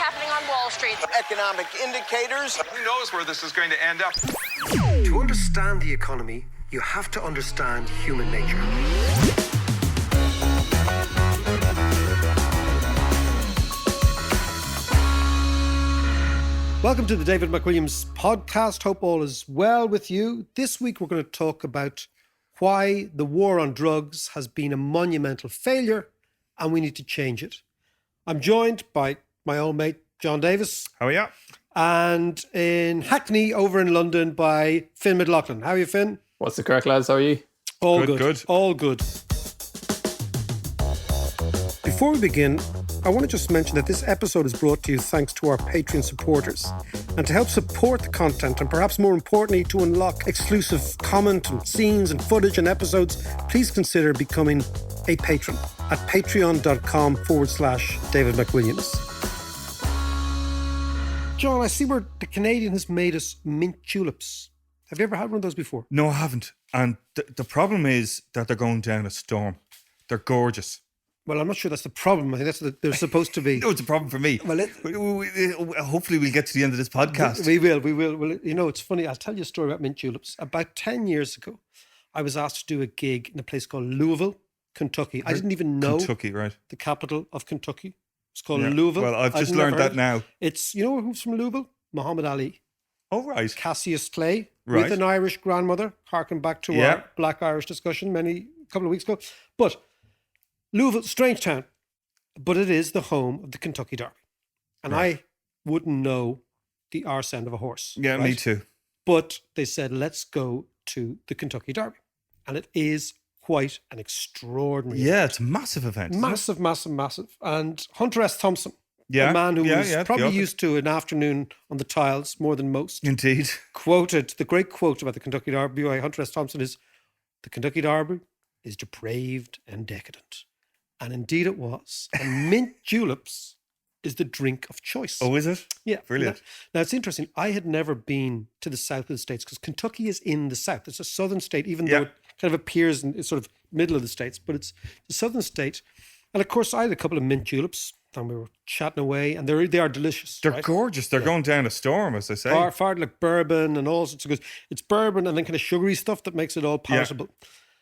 happening on Wall Street. Economic indicators. Who knows where this is going to end up? To understand the economy, you have to understand human nature. Welcome to the David McWilliams podcast. Hope all is well with you. This week we're going to talk about why the war on drugs has been a monumental failure and we need to change it. I'm joined by my old mate, John Davis. How are you? And in Hackney, over in London, by Finn McLaughlin. How are you, Finn? What's the crack, lads? How are you? All Good, good. good. All good. Before we begin, I want to just mention that this episode is brought to you thanks to our Patreon supporters. And to help support the content, and perhaps more importantly, to unlock exclusive comment and scenes and footage and episodes, please consider becoming a patron at patreon.com/David McWilliams. John, I see where the Canadian has made us mint tulips. Have you ever had one of those before? No, I haven't. And the problem is that they're going down a storm. They're gorgeous. Well, I'm not sure that's the problem. I think that's what they're supposed to be. No, it's a problem for me. Well, hopefully we'll get to the end of this podcast. We will. Well, you know, it's funny. I'll tell you a story about mint tulips. About 10 years ago, I was asked to do a gig in a place called Louisville, Kentucky. I didn't even know Kentucky, right? the capital of Kentucky. It's called Yeah. Louisville. Well, I've just never learned that heard. now. It's, you know who's from Louisville? Muhammad Ali. Oh, right. Cassius Clay, Right. with an Irish grandmother, harking back to Yeah. our Black Irish discussion a couple of weeks ago. But Louisville, strange town, but it is the home of the Kentucky Derby. And Right. I wouldn't know the arse end of a horse. Yeah, me right? too. But they said, let's go to the Kentucky Derby. And it is quite an extraordinary Yeah, it's a massive event. isn't it? massive, massive, massive. And Hunter S. Thompson, Yeah. a man who yeah, was yeah, probably the author. used to an afternoon on the tiles more than most, Indeed. quoted the great quote about the Kentucky Derby by Hunter S. Thompson is, the Kentucky Derby is depraved and decadent. And indeed it was. And mint juleps is the drink of choice. Oh, is it? Yeah. Brilliant. Now, it's interesting. I had never been to the south of the States because Kentucky is in the south. It's a southern state, even Yeah. though it kind of appears in it's sort of middle of the States, but it's the southern state. And of course, I had a couple of mint juleps and we were chatting away and they are delicious. They're right? gorgeous. They're going down a storm, as I say. Far like bourbon and all sorts of good. It's bourbon and then kind of sugary stuff that makes it all palatable.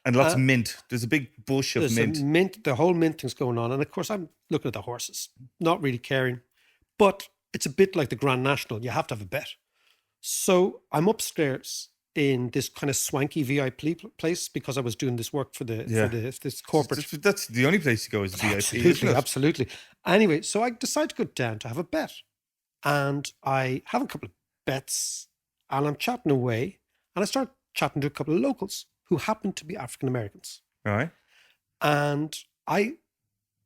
And lots of mint. There's a big bush of There's mint. a mint, the whole mint thing's going on. And of course, I'm looking at the horses, not really caring. But it's a bit like the Grand National. You have to have a bet. So I'm upstairs in this kind of swanky VIP place because I was doing this work for this corporate. That's the only place to go is VIP. isn't Absolutely, it? absolutely. Anyway, so I decided to go down to have a bet. And I have a couple of bets and I'm chatting away. And I start chatting to a couple of locals who happen to be African Americans. All right. And I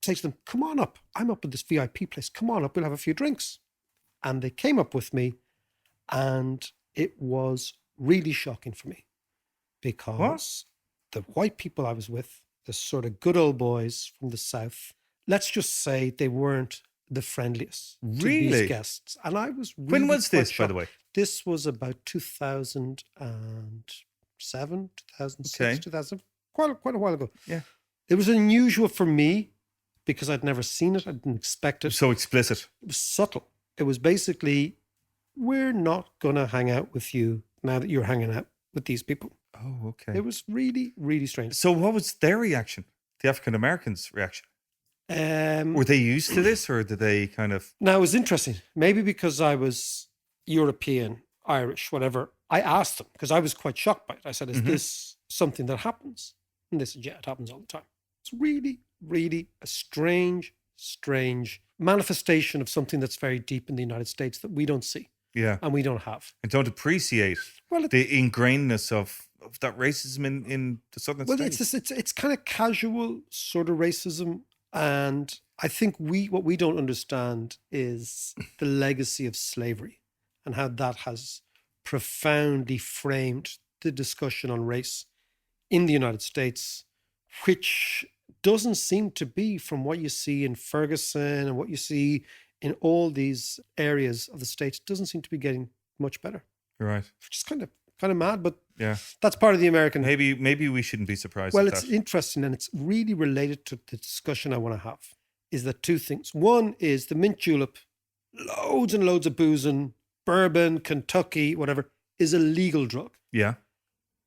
say to them, come on up. I'm up at this VIP place. Come on up. We'll have a few drinks. And they came up with me. And it was really shocking for me because the white people I was with, the sort of good old boys from the South, let's just say they weren't the friendliest to Really? these guests. And I was really When was quite this, by the shocked. way? This was about 2007, 2006, Okay. 2000, quite a while ago. Yeah. It was unusual for me because I'd never seen it. I didn't expect it. So explicit. It was subtle. It was basically, we're not going to hang out with you now that you're hanging out with these people. Oh, okay. It was really, really strange. So what was their reaction? The African Americans' reaction? Were they used to this or did they kind of... Now, it was interesting. Maybe because I was European, Irish, whatever. I asked them because I was quite shocked by it. I said, is this something that happens? And they said, yeah, it happens all the time. It's really, really a strange manifestation of something that's very deep in the United States that we don't see Yeah. and we don't have. And don't appreciate Well, the ingrainedness of that racism in the southern Well, states. it's kind of casual sort of racism, and I think what we don't understand is the legacy of slavery and how that has profoundly framed the discussion on race in the United States, which doesn't seem to be, from what you see in Ferguson and what you see in all these areas of the States, doesn't seem to be getting much better. You're right. Which is kind of mad, but Yeah. that's part of the American. Maybe we shouldn't be surprised. Well, at it's that. interesting, and it's really related to the discussion I want to have. Is that two things? One is the mint julep loads and loads of booze in bourbon, Kentucky, whatever, is a legal drug. Yeah.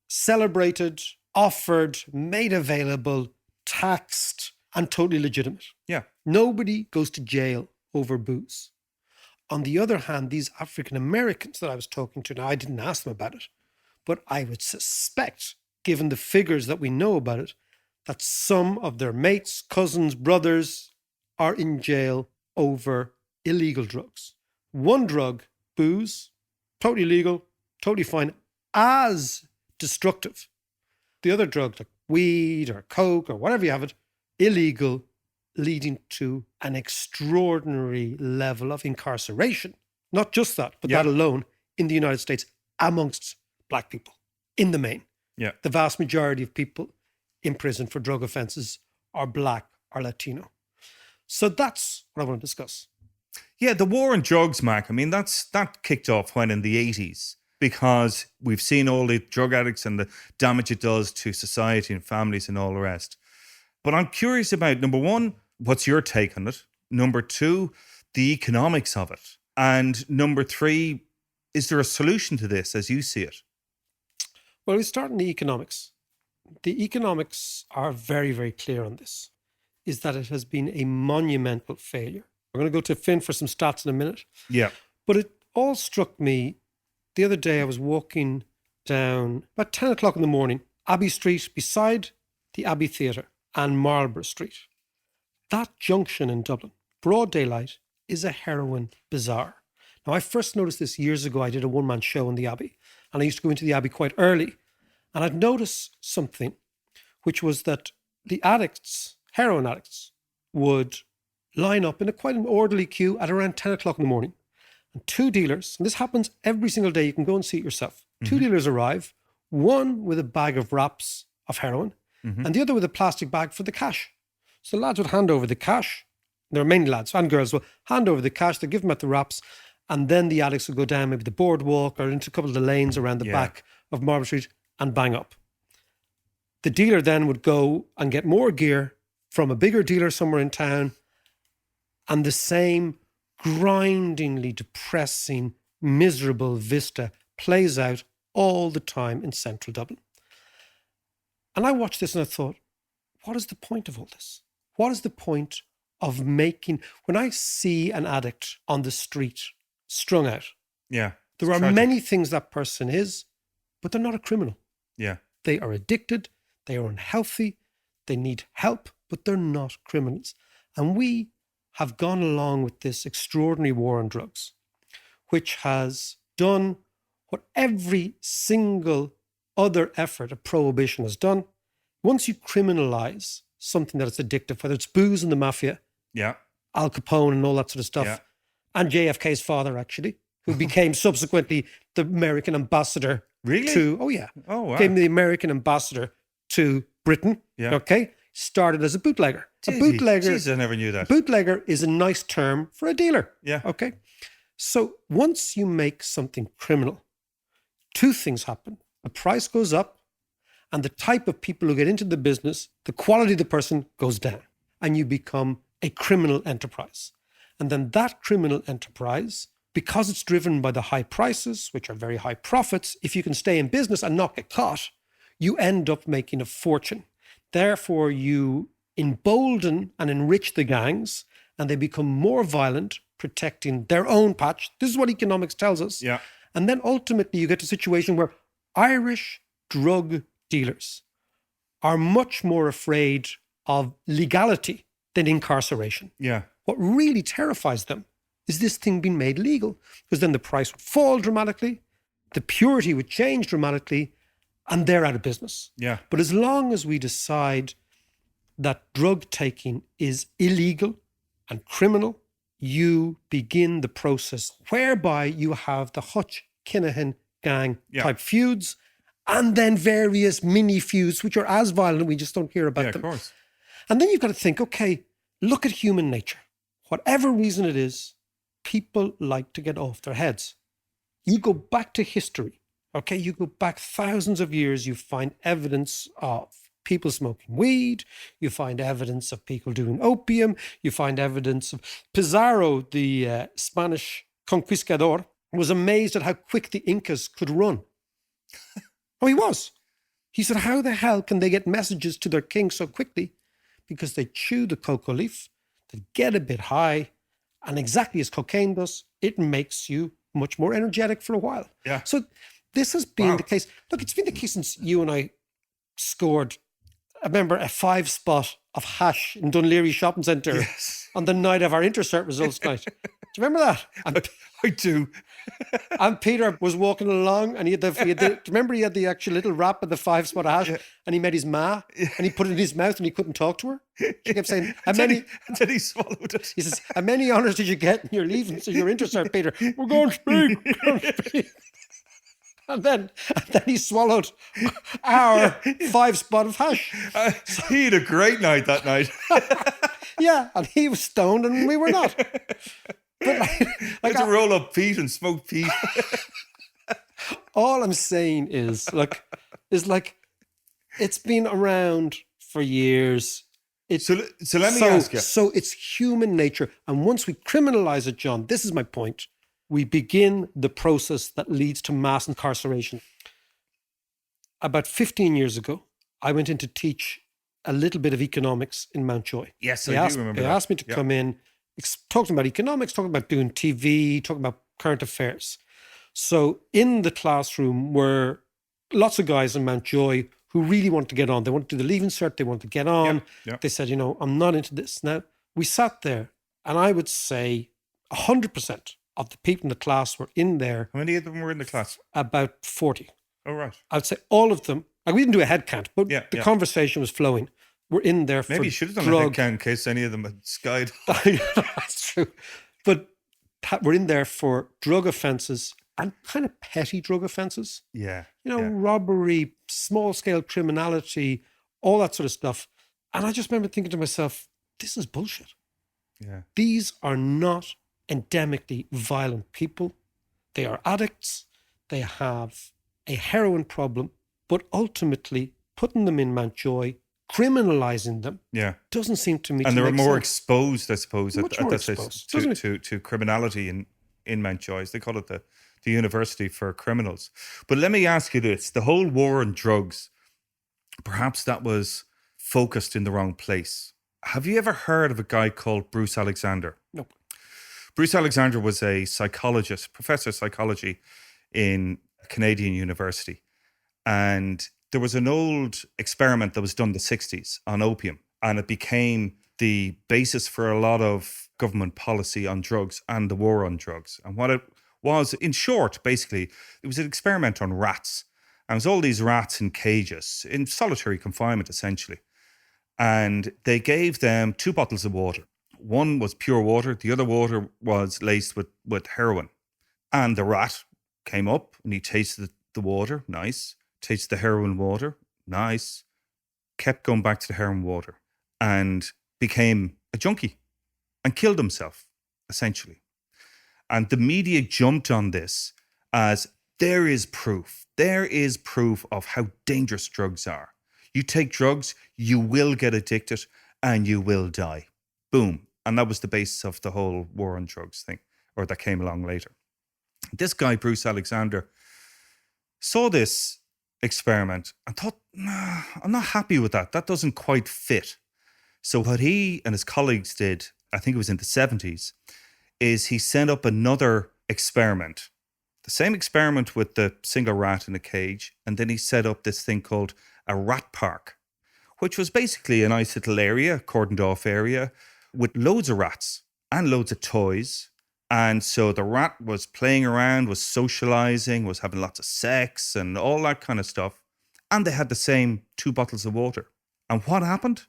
Celebrated, offered, made available, taxed, and totally legitimate. Yeah. Nobody goes to jail over booze. On the other hand, these African Americans that I was talking to, now I didn't ask them about it, but I would suspect, given the figures that we know about it, that some of their mates, cousins, brothers are in jail over illegal drugs. One drug, booze, totally legal, totally fine, as destructive. The other drug, like weed or coke or whatever you have it, illegal, leading to an extraordinary level of incarceration. Not just that, but that alone in the United States amongst black people in the main. Yeah. The vast majority of people in prison for drug offenses are black or Latino. So that's what I want to discuss. Yeah, the war on drugs, Mark. I mean, that kicked off when in the 80s, because we've seen all the drug addicts and the damage it does to society and families and all the rest. But I'm curious about, number one, what's your take on it? Number two, the economics of it. And number three, is there a solution to this as you see it? Well, we start in the economics. The economics are very, very clear on this, is that it has been a monumental failure. We're going to go to Finn for some stats in a minute. Yeah. But it all struck me the other day. I was walking down about 10 o'clock in the morning, Abbey Street, beside the Abbey Theatre, and Marlborough Street. That junction in Dublin, broad daylight, is a heroin bazaar. Now, I first noticed this years ago. I did a one-man show in the Abbey, and I used to go into the Abbey quite early. And I'd noticed something, which was that the addicts, heroin addicts, would line up in quite an orderly queue at around 10 o'clock in the morning. And two dealers, and this happens every single day, you can go and see it yourself. Two dealers arrive, one with a bag of wraps of heroin, and the other with a plastic bag for the cash. So the lads would hand over the cash. There are many lads and girls will hand over the cash, they give them at the wraps, and then the addicts would go down maybe the boardwalk or into a couple of the lanes around the back of Marlborough Street and bang up. The dealer then would go and get more gear from a bigger dealer somewhere in town, and the same grindingly depressing, miserable vista plays out all the time in central Dublin. And I watched this and I thought, what is the point of all this? What is the point of making, when I see an addict on the street strung out, Yeah. there are tragic. many things that person is, but they're not a criminal. Yeah. They are addicted, they are unhealthy, they need help, but they're not criminals. And we have gone along with this extraordinary war on drugs, which has done what every single other effort of prohibition has done. Once you criminalize something that is addictive, whether it's booze and the mafia, Yeah. Al Capone and all that sort of stuff, Yeah. and JFK's father, actually, who became subsequently the American ambassador Really? to, Oh, wow. became the American ambassador to Britain. Yeah. Okay. Started as a bootlegger. Did A he? bootlegger. Jeez, I never knew that. Bootlegger is a nice term for a dealer. Yeah. Okay. So once you make something criminal, two things happen. The price goes up, and the type of people who get into the business, the quality of the person goes down, and you become a criminal enterprise. And then that criminal enterprise, because it's driven by the high prices, which are very high profits, if you can stay in business and not get caught, you end up making a fortune. Therefore, you embolden and enrich the gangs, and they become more violent, protecting their own patch. This is what economics tells us. Yeah. And then ultimately you get to a situation where Irish drug dealers are much more afraid of legality than incarceration. Yeah. What really terrifies them is this thing being made legal, because then the price would fall dramatically, the purity would change dramatically, and they're out of business. Yeah. But as long as we decide that drug taking is illegal and criminal, you begin the process whereby you have the Hutch Kinahan gang type feuds, and then various mini feuds, which are as violent, we just don't hear about them. Of course. And then you've got to think, okay, look at human nature. Whatever reason it is, people like to get off their heads. You go back to history, okay? You go back thousands of years, you find evidence of people smoking weed. You find evidence of people doing opium. You find evidence of Pizarro, the Spanish conquistador, was amazed at how quick the Incas could run. Oh, he was. He said, how the hell can they get messages to their king so quickly? Because they chew the cocoa leaf, they get a bit high, and exactly as cocaine does, it makes you much more energetic for a while. Yeah. So this has been the case. Look, it's been the case since you and I scored, I remember, a 5-spot of hash in Dunleary Shopping Centre on the night of our Intercert results night. Do you remember that? I do. And Peter was walking along and he had remember he had the actual little wrap of the 5-spot of hash and he met his ma and he put it in his mouth and he couldn't talk to her. She kept saying, and then he swallowed it. He says, how many honours did you get in your leaving? So your Intercert, Peter. We're going to speak. We're going to speak. And then he swallowed our 5-spot of hash. He had a great night that night. Yeah, and he was stoned and we were not. But like to roll up Pete and smoke Pete. All I'm saying is like it's been around for years. So let me ask you. So it's human nature, and once we criminalize it, John, this is my point. We begin the process that leads to mass incarceration. About 15 years ago, I went in to teach a little bit of economics in Mountjoy. Yes, I do remember. They asked me to come in, talking about economics, talking about doing TV, talking about current affairs. So in the classroom were lots of guys in Mountjoy who really wanted to get on. They wanted to do the Leaving Cert. They wanted to get on. They said, I'm not into this. Now, we sat there and I would say 100% of the people in the class were in there. How many of them were in the class? About 40. Oh, right. I would say all of them. Like, we didn't do a head count, but the conversation was flowing. We're in there for maybe you should have done a head count in case any of them had skied. That's true. But we're in there for drug offences and kind of petty drug offences. Yeah. Robbery, small-scale criminality, all that sort of stuff. And I just remember thinking to myself, this is bullshit. Yeah. These are not endemically violent people. They are addicts. They have a heroin problem. But ultimately, putting them in Mountjoy, criminalising them, doesn't seem to me to and they were make more sense. exposed, I suppose, Much at more that stage exposed, to criminality in Mountjoy. They call it the University for Criminals. But let me ask you this. The whole war on drugs, perhaps that was focused in the wrong place. Have you ever heard of a guy called Bruce Alexander? No. Bruce Alexander was a psychologist, professor of psychology in a Canadian university. And there was an old experiment that was done in the 60s on opium. And it became the basis for a lot of government policy on drugs and the war on drugs. And what it was, in short, basically, it was an experiment on rats. And it was all these rats in cages, in solitary confinement, essentially. And they gave them 2 bottles of water. One was pure water. The other water was laced with heroin. And the rat came up and he tasted the water. Nice. Tasted the heroin water. Nice. Kept going back to the heroin water. And became a junkie. And killed himself, essentially. And the media jumped on this as there is proof. There is proof of how dangerous drugs are. You take drugs, you will get addicted and you will die. Boom. And that was the basis of the whole war on drugs thing, or that came along later. This guy, Bruce Alexander, saw this experiment and thought, nah, I'm not happy with that. That doesn't quite fit. So what he and his colleagues did, I think it was in the 70s, is he set up another experiment. The same experiment with the single rat in a cage. And then he set up this thing called a rat park, which was basically a nice little area, cordoned off area, with loads of rats and loads of toys. And so the rat was playing around, was socializing, was having lots of sex and all that kind of stuff. And they had the same 2 bottles of water. And what happened?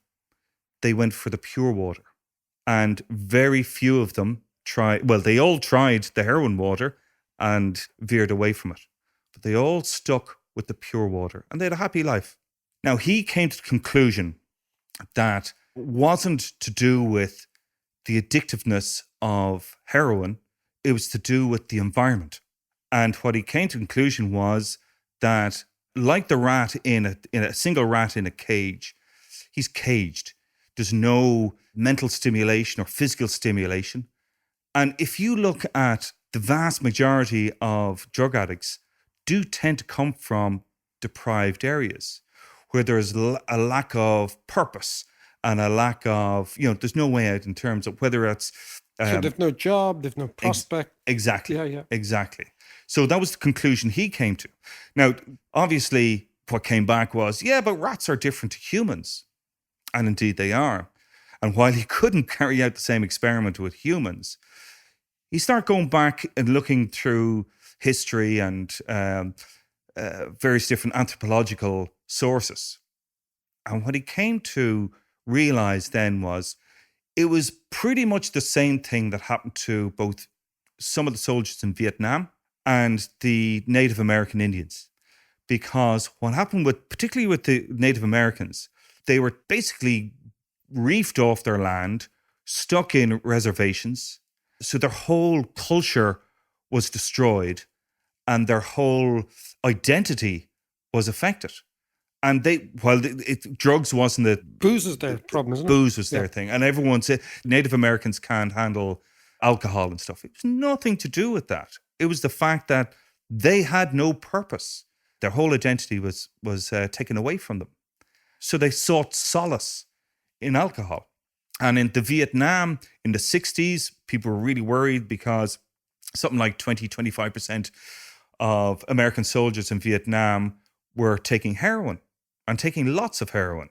They went for the pure water. And very few of them they all tried the heroin water and veered away from it. But they all stuck with the pure water and they had a happy life. Now, he came to the conclusion that it wasn't to do with the addictiveness of heroin, it was to do with the environment. And what he came to the conclusion was that like the rat in a single rat in a cage, he's caged. There's no mental stimulation or physical stimulation. And if you look at the vast majority of drug addicts do tend to come from deprived areas where there's a lack of purpose and a lack of, there's no way out in terms of whether it's... so they've no job, they've no prospect. Exactly. Yeah. Exactly. So that was the conclusion he came to. Now, obviously, what came back was, but rats are different to humans. And indeed they are. And while he couldn't carry out the same experiment with humans, he started going back and looking through history and various different anthropological sources. And what he came to realize then was it was pretty much the same thing that happened to both some of the soldiers in Vietnam and the Native American Indians. Because what happened particularly with the Native Americans, they were basically reefed off their land, stuck in reservations. So their whole culture was destroyed and their whole identity was affected. And drugs wasn't the... Booze is their problem, isn't it? Booze was their thing. And everyone said Native Americans can't handle alcohol and stuff. It was nothing to do with that. It was the fact that they had no purpose. Their whole identity was taken away from them. So they sought solace in alcohol. And in Vietnam, in the 60s, people were really worried because something like 25% of American soldiers in Vietnam were taking heroin and taking lots of heroin.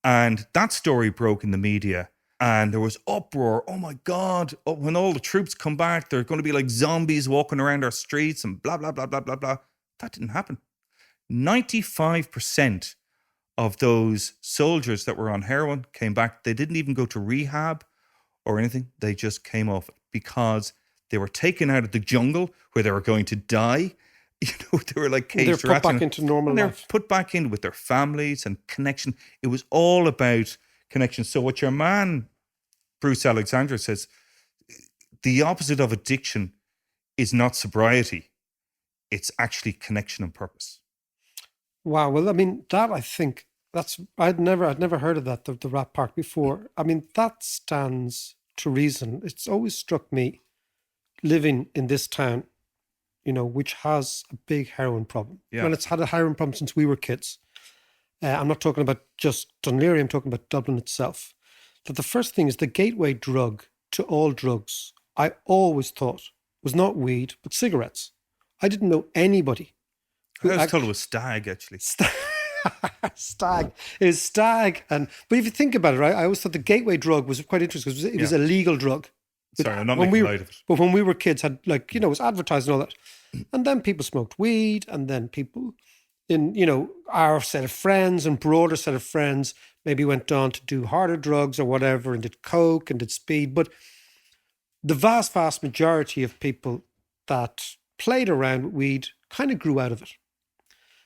And that story broke in the media and there was uproar. Oh my God, when all the troops come back, they're going to be like zombies walking around our streets and blah, blah, blah, blah, blah, blah. That didn't happen. 95% of those soldiers that were on heroin came back. They didn't even go to rehab or anything. They just came off it because they were taken out of the jungle where they were going to die. They were like caged rats. They're put back into normal life. They're put back in with their families and connection. It was all about connection. So what your man, Bruce Alexander, says, the opposite of addiction is not sobriety. It's actually connection and purpose. Wow. Well, I mean, that I think I'd never heard of that, the rat park before. I mean, that stands to reason. It's always struck me living in this town, which has a big heroin problem. Yeah. Well, it's had a heroin problem since we were kids. I'm not talking about just Dunleary, I'm talking about Dublin itself. That the first thing is the gateway drug to all drugs, I always thought was not weed, but cigarettes. I didn't know anybody. I was told it was stag, actually. Stag. It is stag. But if you think about it, right, I always thought the gateway drug was quite interesting because it was a legal drug. Sorry, I'm not making light of it. But when we were kids, had it was advertised and all that. And then people smoked weed, and then people in, our set of friends and broader set of friends maybe went on to do harder drugs or whatever and did coke and did speed. But the vast, vast majority of people that played around with weed kind of grew out of it.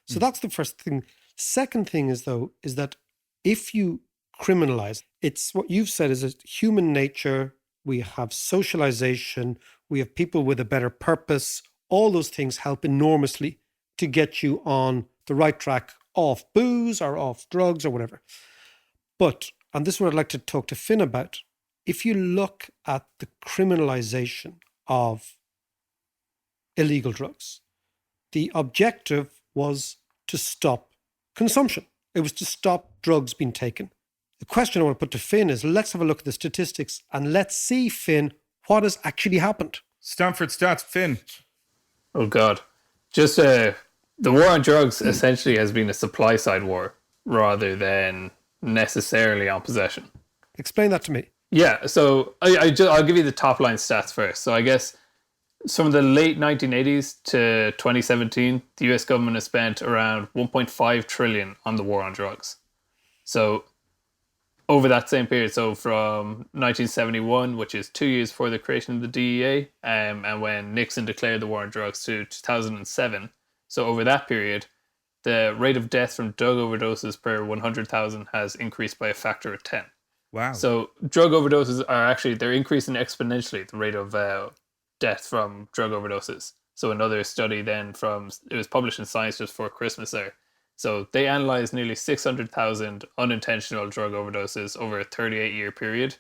So that's the first thing. Second thing is that if you criminalize, it's what you've said is a human nature. We have socialization. We have people with a better purpose. All those things help enormously to get you on the right track off booze or off drugs or whatever. But, and this is what I'd like to talk to Finn about, if you look at the criminalization of illegal drugs, the objective was to stop consumption. It was to stop drugs being taken. The question I want to put to Finn is, let's have a look at the statistics and let's see, Finn, what has actually happened. Stanford stats, Finn. Oh, God. Just the war on drugs essentially has been a supply side war rather than necessarily on possession. Explain that to me. Yeah, so I'll give you the top line stats first. So I guess from the late 1980s to 2017, the US government has spent around 1.5 trillion on the war on drugs. So over that same period, so from 1971, which is 2 years before the creation of the DEA, and when Nixon declared the war on drugs, to 2007. So over that period, the rate of death from drug overdoses per 100,000 has increased by a factor of 10. Wow. So drug overdoses are they're increasing exponentially, the rate of death from drug overdoses. So another study then it was published in Science just before Christmas there. So they analyzed nearly 600,000 unintentional drug overdoses over a 38-year period.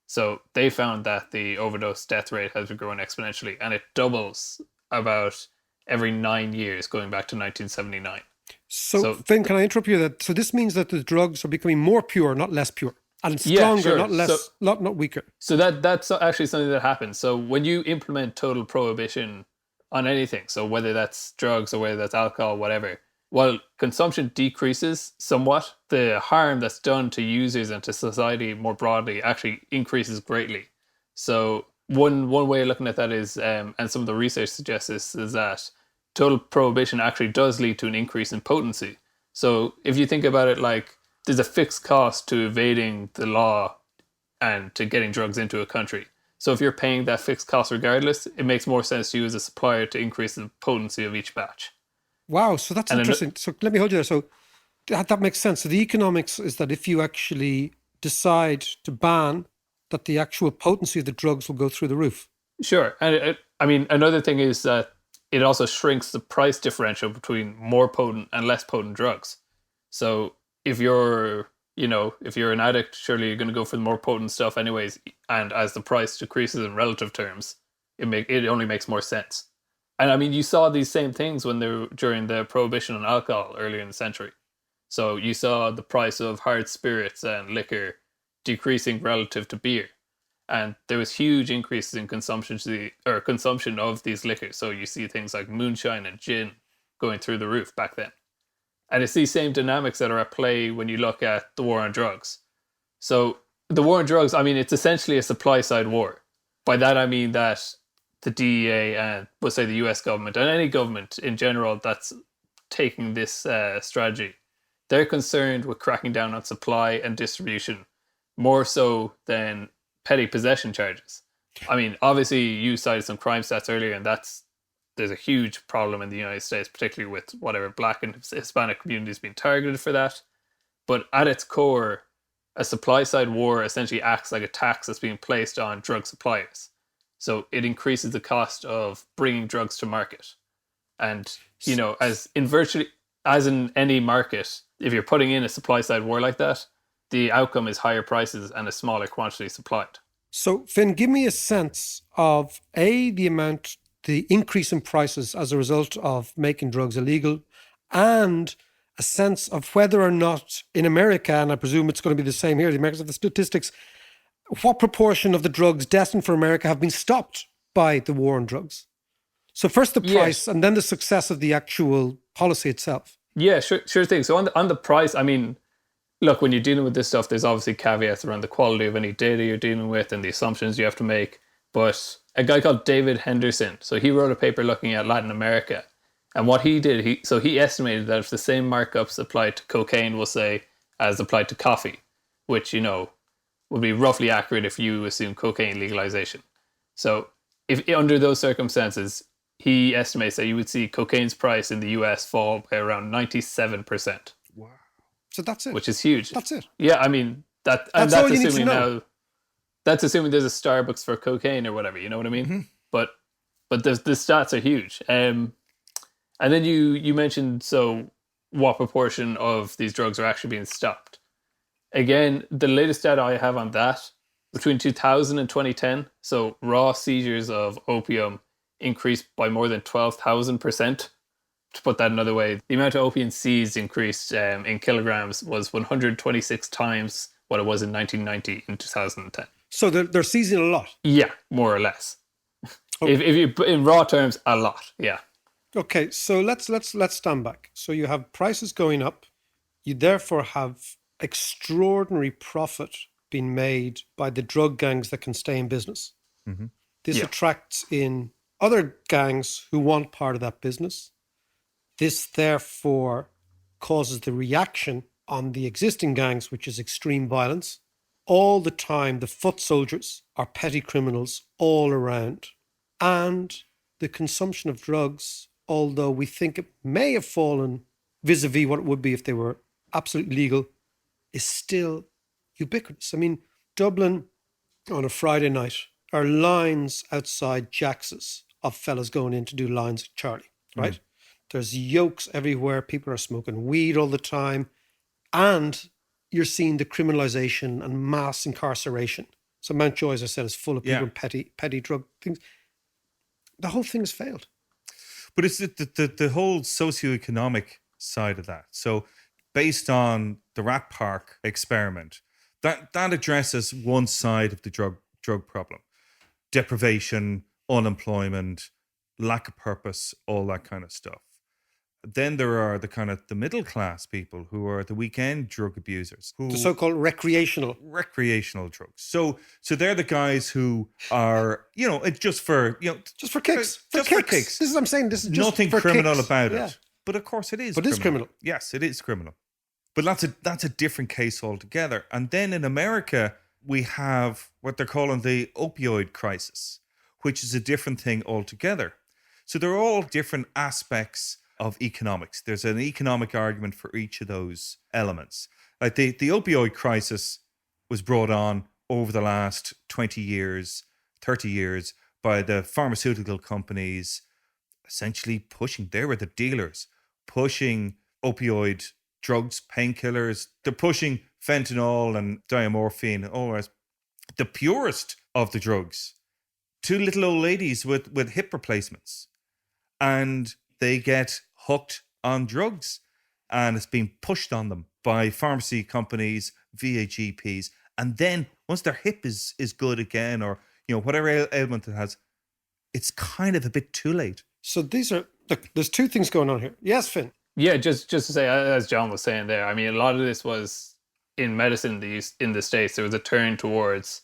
So they found that the overdose death rate has been growing exponentially, and it doubles about every 9 years going back to 1979. So Finn, can I interrupt you? So this means that the drugs are becoming more pure, not less pure, and stronger, sure. not less, not weaker. So that's actually something that happens. So when you implement total prohibition on anything, so whether that's drugs or whether that's alcohol, whatever, while consumption decreases somewhat, the harm that's done to users and to society more broadly actually increases greatly. So one way of looking at that is, and some of the research suggests this, is that total prohibition actually does lead to an increase in potency. So if you think about it, like there's a fixed cost to evading the law and to getting drugs into a country. So if you're paying that fixed cost regardless, it makes more sense to you as a supplier to increase the potency of each batch. Wow, so that's interesting. So let me hold you there. So that makes sense. So the economics is that if you actually decide to ban, that the actual potency of the drugs will go through the roof. Sure. And I mean, another thing is that it also shrinks the price differential between more potent and less potent drugs. So if you're an addict, surely you're going to go for the more potent stuff anyways. And as the price decreases in relative terms, it only makes more sense. And I mean, you saw these same things during the prohibition on alcohol earlier in the century. So you saw the price of hard spirits and liquor decreasing relative to beer. And there was huge increases in consumption of these liquors. So you see things like moonshine and gin going through the roof back then. And it's these same dynamics that are at play when you look at the war on drugs. So the war on drugs, I mean, it's essentially a supply side war. By that, I mean that the DEA and, we'll say, the US government and any government in general that's taking this strategy, they're concerned with cracking down on supply and distribution more so than petty possession charges. I mean, obviously, you cited some crime stats earlier, and there's a huge problem in the United States, particularly with whatever Black and Hispanic communities being targeted for that. But at its core, a supply side war essentially acts like a tax that's being placed on drug suppliers. So it increases the cost of bringing drugs to market. And, as in any market, if you're putting in a supply side war like that, the outcome is higher prices and a smaller quantity supplied. So, Finn, give me a sense of the increase in prices as a result of making drugs illegal, and a sense of whether or not in America, and I presume it's going to be the same here, the Americans have the statistics, what proportion of the drugs destined for America have been stopped by the war on drugs? So first the price, and then the success of the actual policy itself. Yeah, sure thing. So on the price, I mean, look, when you're dealing with this stuff, there's obviously caveats around the quality of any data you're dealing with and the assumptions you have to make. But a guy called David Henderson, so he wrote a paper looking at Latin America. And what he did, he estimated that if the same markups applied to cocaine, we'll say, as applied to coffee, which, would be roughly accurate if you assume cocaine legalization. So if under those circumstances, he estimates that you would see cocaine's price in the US fall by around 97%. Wow. So that's it. Which is huge. That's it. Yeah, I mean, that's all you assuming need to know. now. That's assuming there's a Starbucks for cocaine or whatever, you know what I mean? Mm-hmm. But the stats are huge. And then you mentioned, so what proportion of these drugs are actually being stopped? Again, the latest data I have on that, between 2000 and 2010, so raw seizures of opium increased by more than 12,000%. To put that another way, the amount of opium seized increased in kilograms was 126 times what it was in 1990 in 2010. So they're seizing a lot? Yeah, more or less. Okay. If you in raw terms, a lot, yeah. Okay, so let's stand back. So you have prices going up. You therefore have extraordinary profit being made by the drug gangs that can stay in business. Mm-hmm. This attracts in other gangs who want part of that business. This therefore causes the reaction on the existing gangs, which is extreme violence. All the time, the foot soldiers are petty criminals all around. And the consumption of drugs, although we think it may have fallen vis-a-vis what it would be if they were absolutely legal, is still ubiquitous. I mean, Dublin on a Friday night are lines outside Jax's of fellas going in to do lines at Charlie, right? There's yokes everywhere. People are smoking weed all the time. And you're seeing the criminalization and mass incarceration. So Mountjoy, as I said, is full of people in petty drug things. The whole thing has failed. But it's the whole socioeconomic side of that. So based on the Rat Park experiment, that addresses one side of the drug problem. Deprivation, unemployment, lack of purpose, all that kind of stuff. Then there are the middle class people who are the weekend drug abusers, The so-called recreational drugs. So they're the guys who are, it's just for just for kicks. Just for kicks. This is what I'm saying. This is just nothing for criminal kicks. about Yeah. it. But of course it is. But it is criminal. Yes, it is criminal. But that's a different case altogether. And then in America, we have what they're calling the opioid crisis, which is a different thing altogether. So they're all different aspects of economics. There's an economic argument for each of those elements. Like the opioid crisis was brought on over the last 20 years, 30 years by the pharmaceutical companies essentially pushing, they were the dealers, pushing opioid drugs, painkillers. They're pushing fentanyl and diamorphine and all the rest. The purest of the drugs. Two little old ladies with hip replacements. And they get hooked on drugs, and it's being pushed on them by pharmacy companies via GPs. And then once their hip is good again, or whatever ailment it has, it's kind of a bit too late. So there's two things going on here. Yes, Finn. Yeah, just to say, as John was saying there, I mean, a lot of this was in medicine in the States. There was a turn towards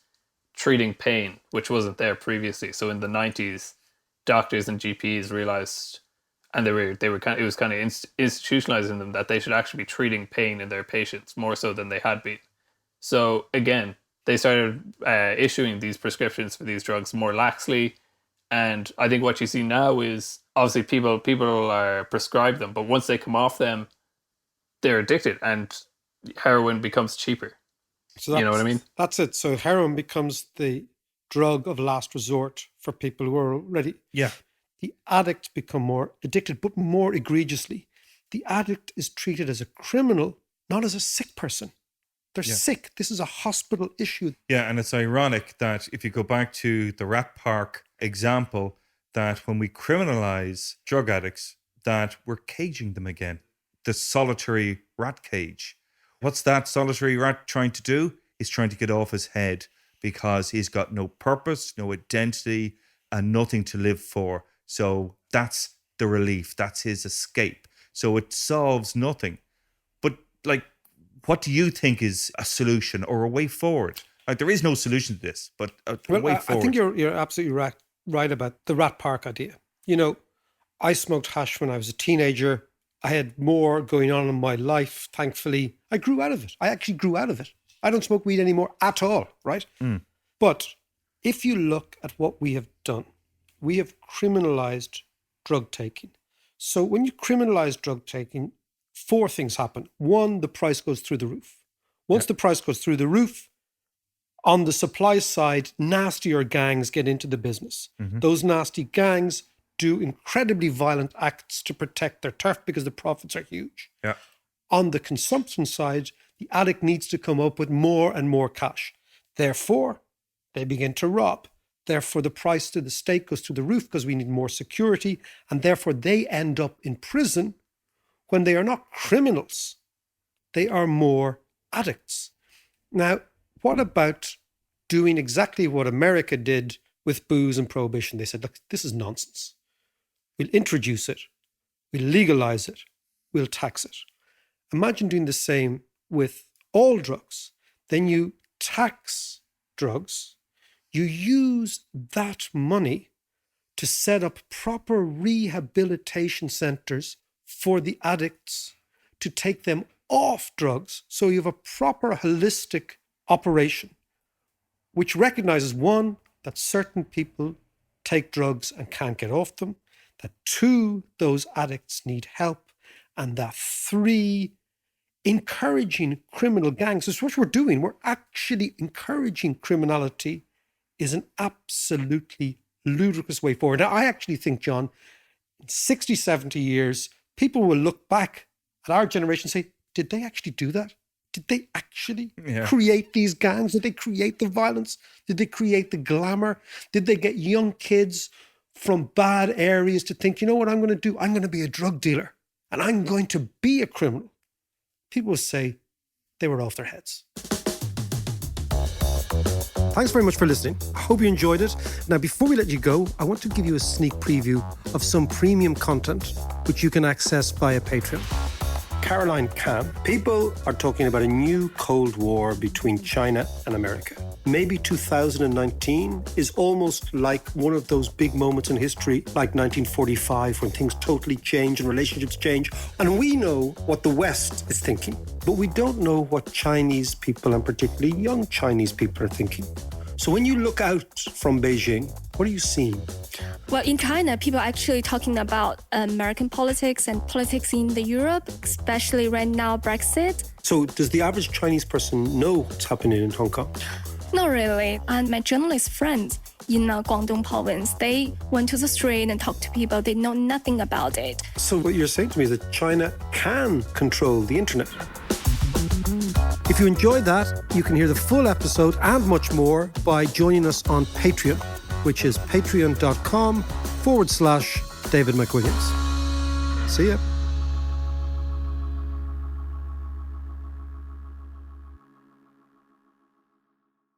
treating pain, which wasn't there previously. So in the 90s, doctors and GPs realized, and it was kind of institutionalizing them, that they should actually be treating pain in their patients more so than they had been. So again, they started issuing these prescriptions for these drugs more laxly. And I think what you see now is obviously people are prescribed them, but once they come off them, they're addicted, and heroin becomes cheaper. So you know what I mean? That's it. So heroin becomes the drug of last resort for people who are already. Yeah. The addicts become more addicted, but more egregiously. The addict is treated as a criminal, not as a sick person. They're sick. This is a hospital issue. Yeah, and it's ironic that if you go back to the Rat Park example, that when we criminalize drug addicts, that we're caging them again. The solitary rat cage. What's that solitary rat trying to do? He's trying to get off his head because he's got no purpose, no identity, and nothing to live for. So that's the relief. That's his escape. So it solves nothing. But what do you think is a solution or a way forward? There is no solution to this, but a way forward. I think you're absolutely right about the Rat Park idea. I smoked hash when I was a teenager. I had more going on in my life. Thankfully, I grew out of it. I actually grew out of it. I don't smoke weed anymore at all, right? But if you look at what we have done, we have criminalized drug taking. So when you criminalize drug taking, four things happen. One, the price goes through the roof. Once the price goes through the roof, on the supply side, nastier gangs get into the business. Those nasty gangs do incredibly violent acts to protect their turf because the profits are huge. Yeah. On the consumption side, the addict needs to come up with more and more cash. Therefore, they begin to rob. Therefore, the price to the state goes through the roof because we need more security. And therefore, they end up in prison when they are not criminals. They are more addicts. Now, what about doing exactly what America did with booze and prohibition? They said, look, this is nonsense. We'll introduce it. We'll legalize it. We'll tax it. Imagine doing the same with all drugs. Then you tax drugs. You use that money to set up proper rehabilitation centers for the addicts to take them off drugs. So you have a proper holistic operation, which recognizes, one, that certain people take drugs and can't get off them, that two, those addicts need help, and that three, encouraging criminal gangs. This is what we're doing. We're actually encouraging criminality is an absolutely ludicrous way forward. Now, I actually think, John, in 60, 70 years, people will look back at our generation and say, did they actually do that? Did they actually create these gangs? Did they create the violence? Did they create the glamour? Did they get young kids from bad areas to think, you know what I'm going to do? I'm going to be a drug dealer and I'm going to be a criminal. People will say they were off their heads. Thanks very much for listening. I hope you enjoyed it. Now, before we let you go, I want to give you a sneak preview of some premium content which you can access via Patreon. Caroline Kahn. People are talking about a new Cold War between China and America. Maybe 2019 is almost like one of those big moments in history, like 1945, when things totally change and relationships change. And we know what the West is thinking, but we don't know what Chinese people, and particularly young Chinese people, are thinking. So when you look out from Beijing, what are you seeing? Well, in China, people are actually talking about American politics and politics in the Europe, especially right now, Brexit. So does the average Chinese person know what's happening in Hong Kong? Not really. And my journalist friends in Guangdong province, they went to the street and talked to people. They know nothing about it. So what you're saying to me is that China can control the internet. If you enjoyed that, you can hear the full episode and much more by joining us on Patreon, which is patreon.com/David McWilliams. See ya.